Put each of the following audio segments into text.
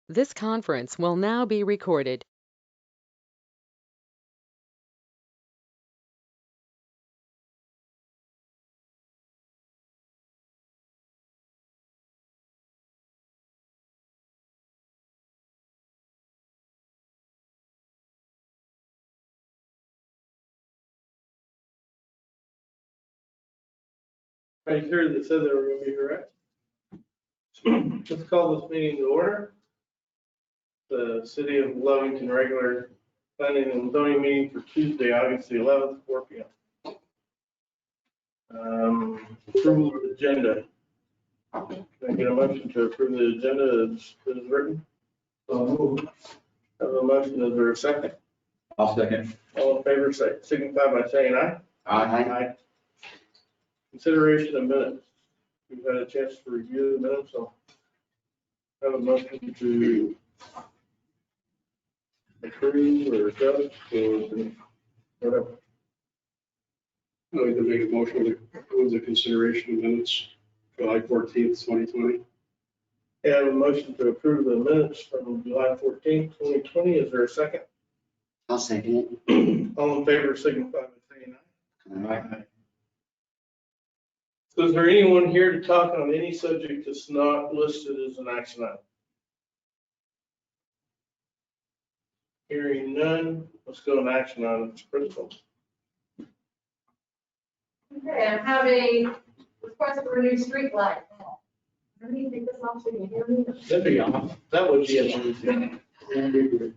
This conference will now be recorded. I heard that said they were gonna be here, right? Let's call this meeting to order. The City of Lovington regular planning and zoning meeting for Tuesday, August the 11th, 4 p.m. Approval of the agenda. Can I get a motion to approve the agenda as written? Have a motion, is there a second? I'll second. All in favor, signify by saying aye. Aye. Consideration of minutes. We've had a chance to review the minutes, so have a motion to approve or accept or whatever. I'd like to make a motion to approve the consideration of minutes, July 14th, 2020. Have a motion to approve the minutes from July 14th, 2020. Is there a second? I'll second it. All in favor, signify by saying aye. Aye. So is there anyone here to talk on any subject that's not listed as an action item? Hearing none, let's go to action items. Crystal. Okay, I have a request for a new street light. Let me take this off so you can hear me. That'd be awesome. That would be amazing.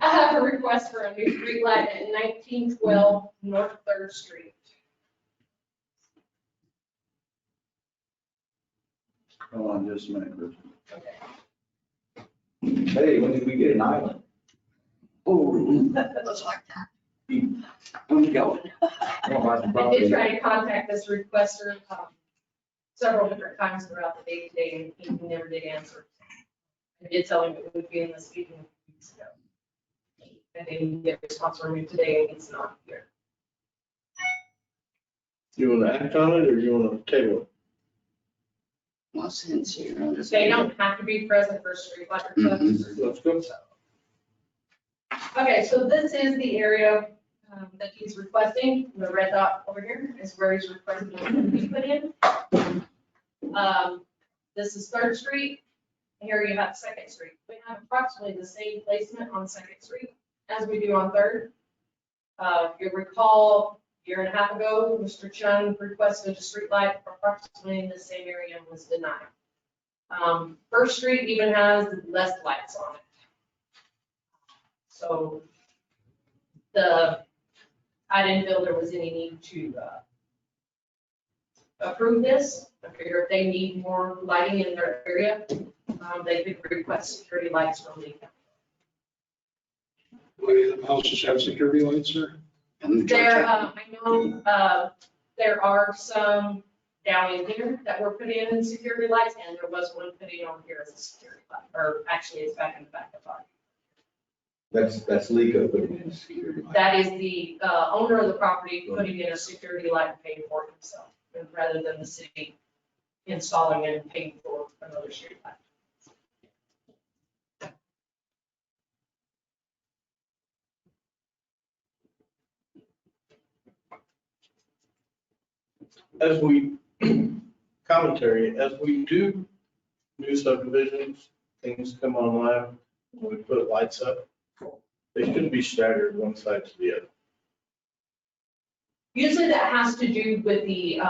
I have a request for a new street light at 1912 North 3rd Street. Hold on just a minute, Chris. Okay. Hey, when did we get an island? Oh, looks like that. Where we going? I did try to contact this requester several different times throughout the day today, and he never did answer. I did tell him it would be in this meeting a few weeks ago. I didn't get a response from him today, and it's not here. You want to act on it or you want to table it? No sense here. I'll just- They don't have to be present for street light requests. Let's go. Okay, so this is the area that he's requesting. The red dot over here is where he's requesting it to be put in. This is 3rd Street. Here you have 2nd Street. We have approximately the same placement on 2nd Street as we do on 3rd. If you recall, a year and a half ago, Mr. Chung requested a street light approximately in the same area and was denied. 1st Street even has less lights on it. So I didn't feel there was any need to approve this. I figure if they need more lighting in their area, they could request security lights from the county. Any of the houses have security lights, sir? I know, there are some down in here that were put in security lights, and there was one put in on here as a security light, or actually it's back in the back of the park. That's Lico putting in a security light. That is the owner of the property putting in a security light and paying for it himself, rather than the city installing it and paying for another street light. As we, commentary, as we do new subdivisions, things come online, when we put lights up, they shouldn't be staggered one side to the other. Usually that has to do with the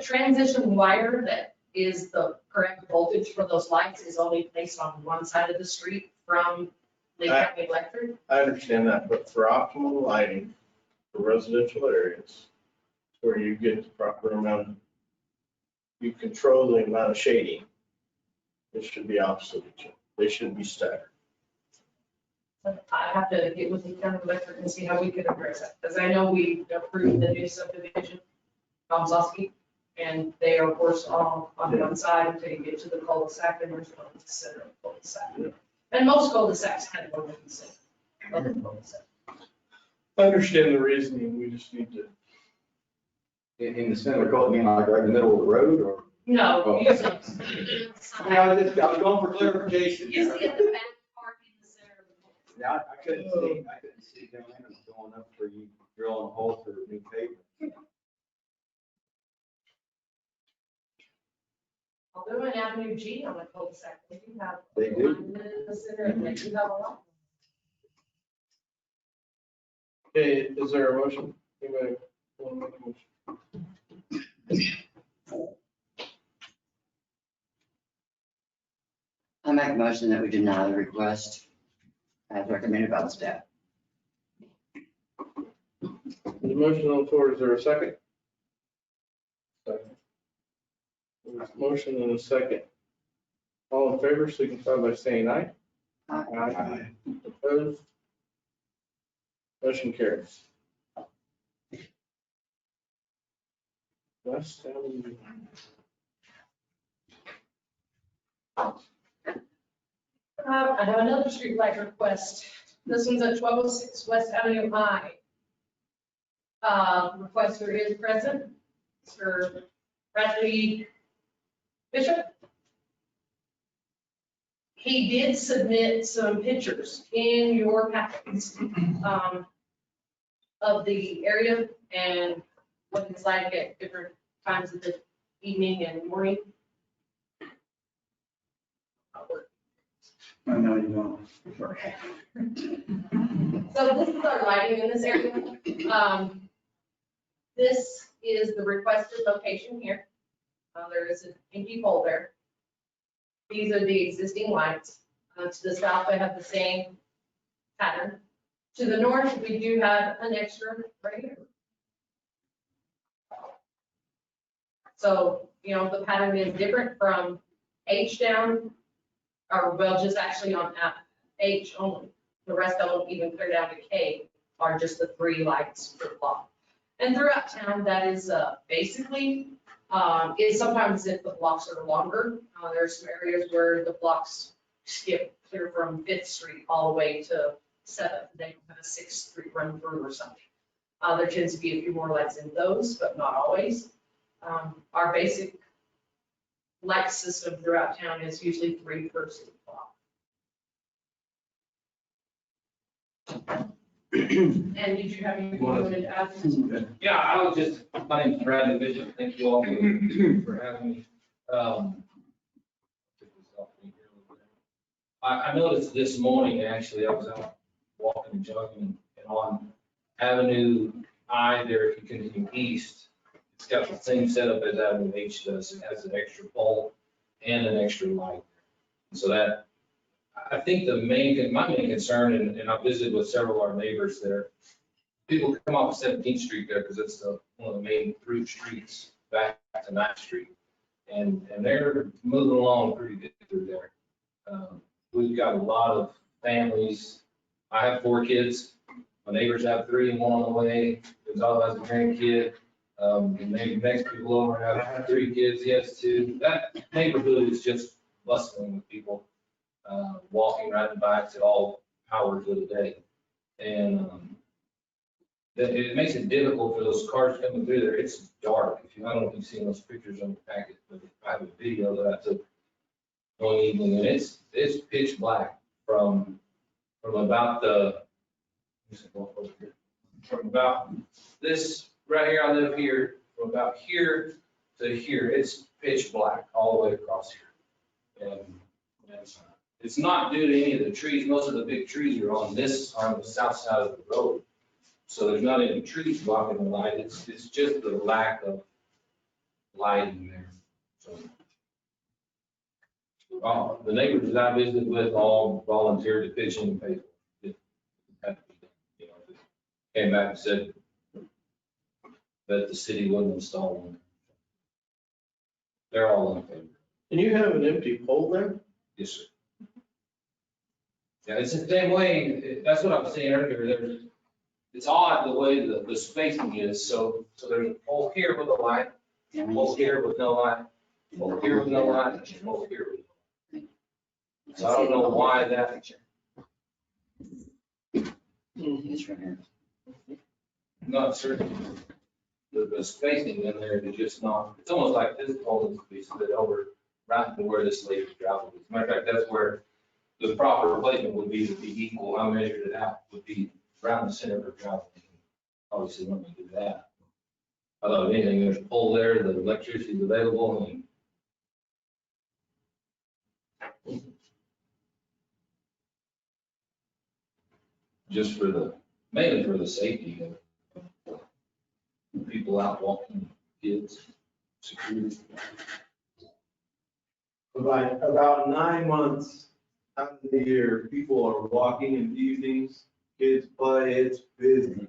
transition wire that is the correct voltage for those lights is only placed on one side of the street from Lake County Electric. I understand that, but for optimal lighting for residential areas, where you get the proper amount, you control the amount of shading, it should be opposite each other. They should be staggered. I have to get with the county electric and see how we could address that, because I know we approved the new subdivision, Tomzowski, and they are of course all on one side until you get to the cul-de-sac, and there's one in the center of the cul-de-sac. And most cul-de-sacs have one in the center of the cul-de-sac. I understand the reasoning, we just need to. In the center, you mean like right in the middle of the road or? No, Oh. you see, I was going for clarification. you see at the back part Yeah, I couldn't see them going up for you drilling a hole for new pavement. I'll do an Avenue G on a cul-de-sac. They do have. They do. In the center, and they do have a lot. Okay, is there a motion? Anybody want to make a motion? I make a motion that we deny the request as recommended by the staff. There's a motion on the floor, is there a second? Second. There's a motion and a second. All in favor, signify by saying aye. Aye. Opposed? Motion carries. West Avenue. I have another street light request. This one's at 1206 West Avenue High. Requester is present, Mr. Bradley Bishop. He did submit some pictures in your packets of the area and what it's like at different times of the evening and morning. I know you don't. So this is our lighting in this area. This is the requested location here. There is an empty pole there. These are the existing lights. To the south, I have the same pattern. To the north, we do have an extra right here. So, you know, the pattern is different from H down, or well, just actually on H only. The rest of them, even clear down to K, are just the 3 lights per block. And throughout town, that is basically, it's sometimes if the blocks are longer. There's some areas where the blocks skip clear from 5th Street all the way to 7th. They don't have a 6th Street run through or something. There tends to be a few more lights in those, but not always. Our basic light system throughout town is usually 3 per city block. And did you have anything you wanted to add? Yeah, I was just, my name's Bradley Bishop. Thank you all for having me. I noticed this morning, actually, I was out walking and jogging, and on Avenue I there, if you continue east, it's got the same setup as Avenue H does. It has an extra pole and an extra light. So that, I think my main concern, and I visited with several of our neighbors there, people come off 17th Street there because it's one of the main through streets back to 9th Street. And they're moving along pretty good through there. We've got a lot of families. I have 4 kids. My neighbors have 3 and 1 on the way. There's all has a grandkid. The next people over have 3 kids. He has 2. That neighborhood is just bustling with people. Walking, riding bikes at all hours of the day. And it makes it difficult for those cars coming through there. It's dark. I don't know if you've seen those pictures on the packet, but I have a video that I took one evening, and it's pitch black from about from about this right here. I live here, from about here to here. It's pitch black all the way across here. And it's not due to any of the trees. Most of the big trees are on the south side of the road. So there's not any trees blocking the light. It's just the lack of lighting there. So, the neighbors that I visited with all volunteered to pitch in and pay for it. Came back and said that the city wouldn't install one. They're all in favor. And you have an empty pole there? Yes, sir. Yeah, it's the same way, that's what I was saying earlier, it's odd the way the spacing is, so there's a pole here with a light, a pole here with no light, a pole here with no light, and a pole here with no light. So I don't know why that. It's right here. Not certain. The spacing in there is just not, it's almost like this pole needs to be slid over right to where this lady's driving. As a matter of fact, that's where the proper placement would be to be equal. I measured it out, would be around the center of the driveway. Obviously, when we do that. Although anything, there's a pole there, the electricity is available, and just for the, mainly for the safety of people out walking, kids, security. About 9 months out of the year, people are walking and evenings, kids play, it's busy.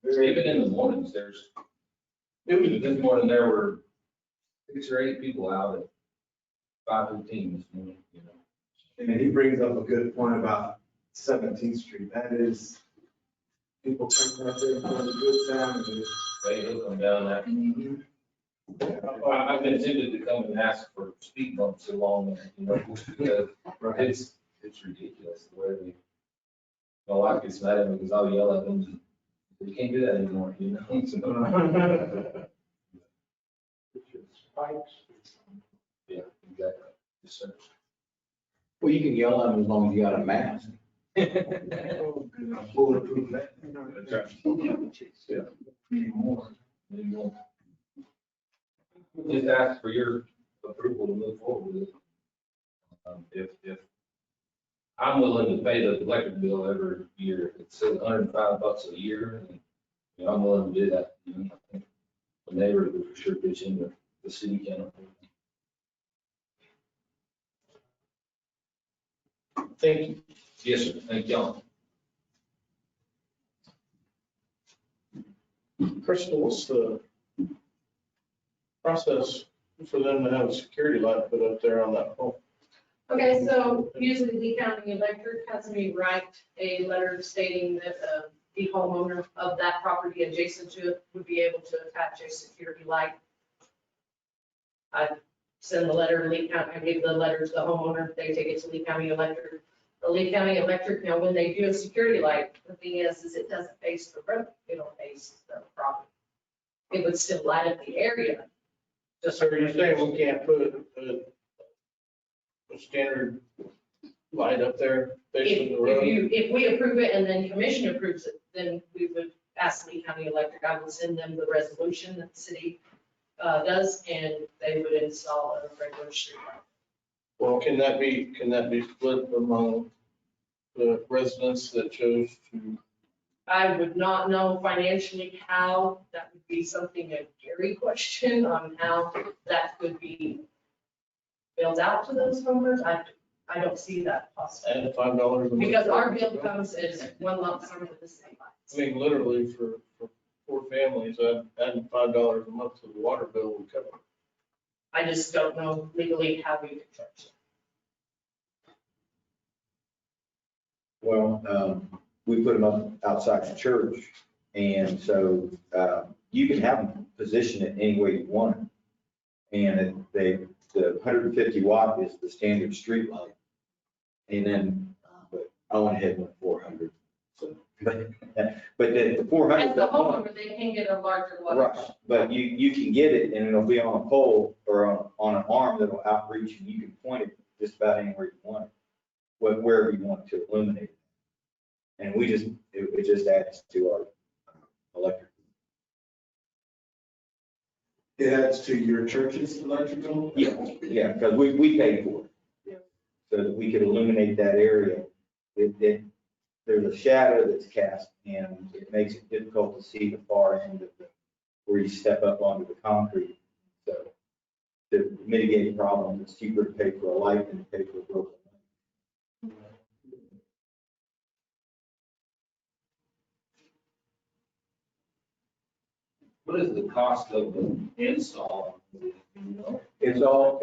Even in the mornings, this morning, there were 6 or 8 people out at 5:15 this morning, you know. And he brings up a good point about 17th Street. That is, people come out there for a good time. They will come down that. I've been tempted to come and ask for speed bumps along there, you know, because it's ridiculous the way they, my wife gets mad at me because I'll yell at them. We can't do that anymore, you know? Yeah, exactly. Yes, sir. Well, you can yell at them as long as you got a mask. Bulletproof vest. That's right. Anymore. Just ask for your approval to move forward with it. If I'm willing to pay the electric bill every year, if it says $105 a year, and, you know, I'm willing to do that. You know, I think the neighbor would for sure pitch in, the city can. Thank you. Yes, sir. Thank y'all. Crystal, what's the process for them to have a security light put up there on that pole? Okay, so usually Lee County Electric has me write a letter stating that the homeowner of that property adjacent to it would be able to attach a security light. I send the letter to Lee County, I gave the letter to the homeowner, they take it to Lee County Electric. The Lee County Electric, you know, when they do a security light, the thing is it doesn't face the road, it'll face the property. It would still light up the area. Just So are you saying we can't put a standard light up there facing the road? If we approve it and then commission approves it, then we would ask Lee County Electric, I would send them the resolution that the city does, and they would install a regular street light. Well, can that be split among the residents that chose to? I would not know financially how, that would be something a Gary question on how that could be billed out to those homeowners. I don't see that possible. Add $5 a month? Because our bill comes as one lump sum to the city I lights. mean, literally for 4 families, adding $5 a month to the water bill would cover it. I just don't know legally how we could charge it. Well, we put them up outside the church, and so you can have them position it any way you want it. And the 150 watt is the standard street light. And then, but I went ahead and went 400. So, but the 400. As the homeowner, they can get a larger water. Right, but you can get it and it'll be on a pole or on an arm that'll outreach and you can point it just about anywhere you want it, wherever you want to illuminate it. And it just adds to our electric. It adds to your church's electrical? Yeah, because we pay for it. So that we could illuminate that area. There's a shadow that's cast and it makes it difficult to see the far end of where you step up onto the concrete. So to mitigate the problem, it's cheaper to pay for a light than to pay for a broken light. What is the cost of the install? It's all,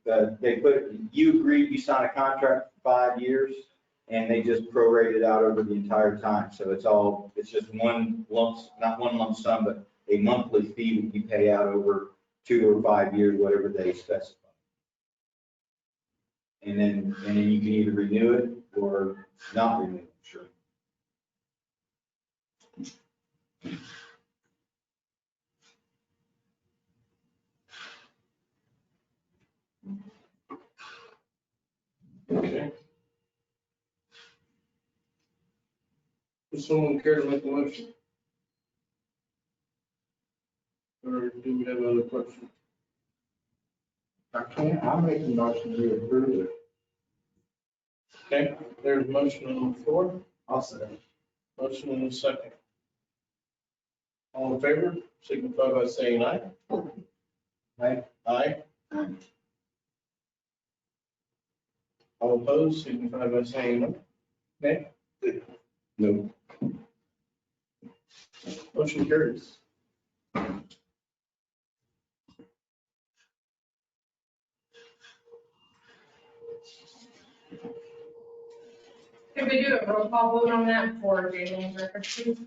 they you sign a contract for 5 years and they just prorate it out over the entire time. So it's just not one lump sum, but a monthly fee that you pay out over 2 or 5 years, whatever they specify. And then you can either renew it or not renew it, sure. Okay. Does someone care to make a motion? Or do we have other questions? I'll make a motion to approve it. Okay, there's a motion on the floor, I'll say. motion in a second. All in favor, signify by saying aye. Aye. Aye. All opposed, signify by saying no. Nay. No. Motion carries. Can we do a roll call vote on that for Jalen's record, please?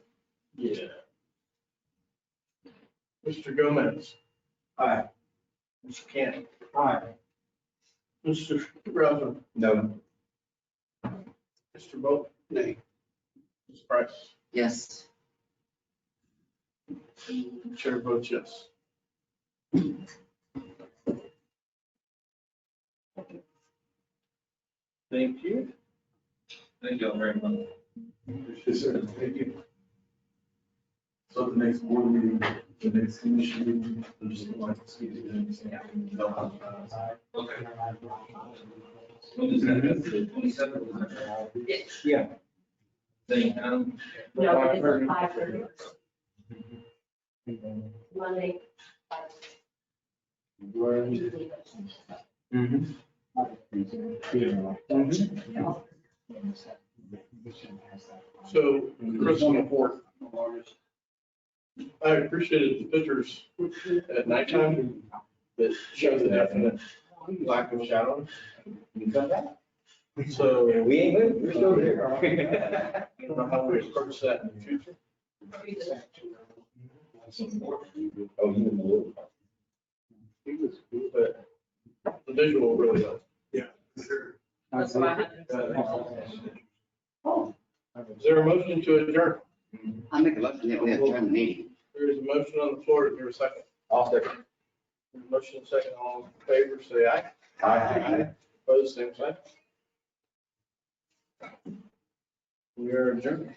Yeah. Mr. Gomez. Aye. Mr. Cannon. Aye. Mr. Rosen. No. Mr. Vogt. Nay. Ms. Price. Yes. Chair votes yes. Thank you. Thank you all very much. Yes, sir. Thank you. So the next board meeting, the next commission meeting, I'm just going to see it. Okay. When is that? That's the 27th? Yeah. Thing, No, it's 5:30. Monday. So, Chris, on the fourth of August, I appreciated the pictures at nighttime that show the definite lack of shadowing. You come back? So, We ain't moving, we're still here. I don't know how we approach that in the future. Oh, you moved. But the visual really helped. That's what I had. Is there a motion to adjourn? I make a motion that we adjourn the meeting. There is a motion on the floor. Is there a second? I'll second. There's a motion second. All in favor, say aye. Aye. Opposed, same sign. We are adjourned.